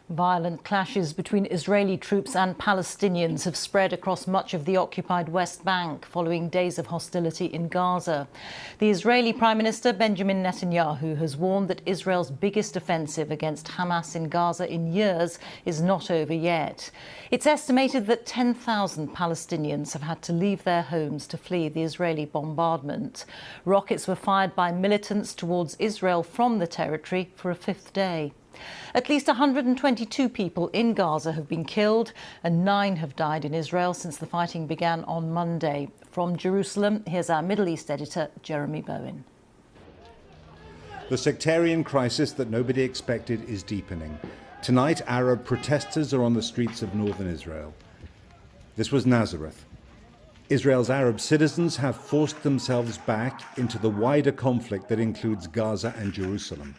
Violent clashes between Israeli troops and Palestinians have spread across much of the occupied West Bank following days of hostility in Gaza. The Israeli Prime Minister Benjamin Netanyahu has warned that Israel's biggest offensive against Hamas in Gaza in years is not over yet. It's estimated that 10,000 Palestinians have had to leave their homes to flee the Israeli bombardment. Rockets were fired by militants towards Israel from the territory for a fifth day. At least 122 people in Gaza have been killed and 9 have died in Israel since the fighting began on Monday. From Jerusalem, here's our Middle East editor, Jeremy Bowen. The sectarian crisis that nobody expected is deepening. Tonight, Arab protesters are on the streets of northern Israel. This was Nazareth. Israel's Arab citizens have forced themselves back into the wider conflict that includes Gaza and Jerusalem.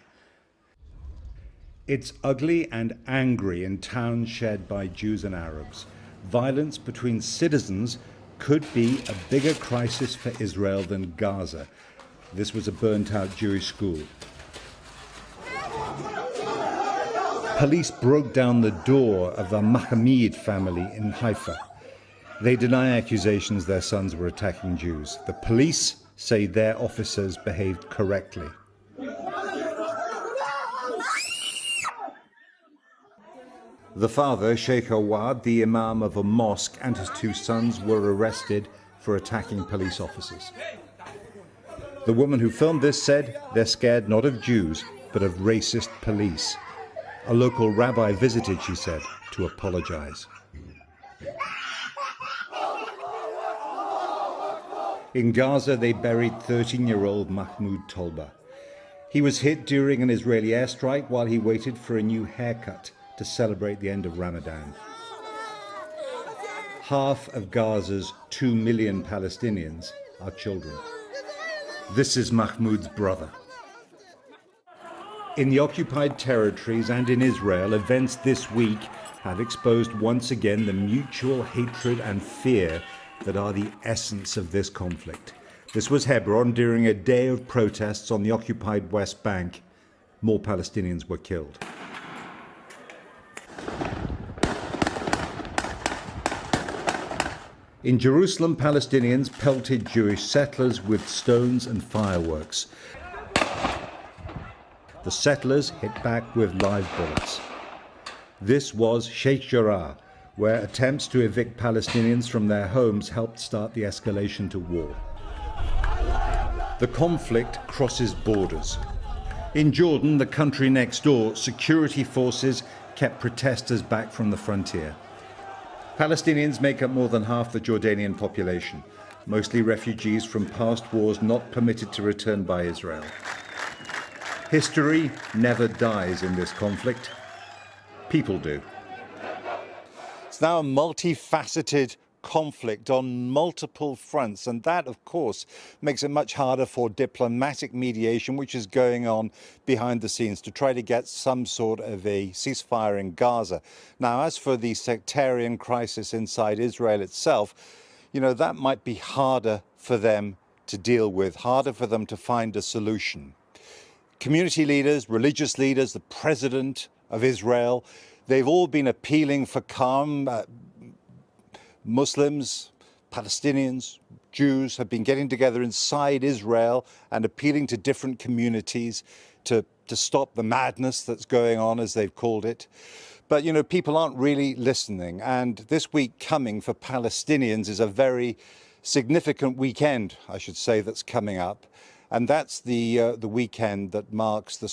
It's ugly and angry in towns shared by Jews and Arabs. Violence between citizens could be a bigger crisis for Israel than Gaza. This was a burnt-out Jewish school. Police broke down the door of the Mahmoud family in Haifa. They deny accusations their sons were attacking Jews. The police say their officers behaved correctly. The father, Sheikh Awad, the imam of a mosque, and his 2 sons were arrested for attacking police officers. The woman who filmed this said they're scared not of Jews, but of racist police. A local rabbi visited, she said, to apologize. In Gaza, they buried 13-year-old Mahmoud Tolba. He was hit during an Israeli airstrike while he waited for a new haircut to celebrate the end of Ramadan. Half of Gaza's 2 million Palestinians are children. This is Mahmoud's brother. In the occupied territories and in Israel, events this week have exposed once again the mutual hatred and fear that are the essence of this conflict. This was Hebron during a day of protests on the occupied West Bank. More Palestinians were killed. In Jerusalem, Palestinians pelted Jewish settlers with stones and fireworks. The settlers hit back with live bullets. This was Sheikh Jarrah, where attempts to evict Palestinians from their homes helped start the escalation to war. The conflict crosses borders. In Jordan, the country next door, security forces kept protesters back from the frontier. Palestinians make up more than half the Jordanian population, mostly refugees from past wars not permitted to return by Israel. History never dies in this conflict. People do. It's now a multifaceted conflict on multiple fronts, and that, of course, makes it much harder for diplomatic mediation, which is going on behind the scenes to try to get some sort of a ceasefire in Gaza. Now, as for the sectarian crisis inside Israel itself, you know, that might be harder for them to deal with, harder for them to find a solution. Community leaders, religious leaders, the president of Israel, they've all been appealing for calm. Muslims, Palestinians, Jews have been getting together inside Israel and appealing to different communities to stop the madness that's going on, as they've called it. But, you know, people aren't really listening. And this week coming for Palestinians is a very significant weekend, I should say, that's coming up. And that's the weekend that marks the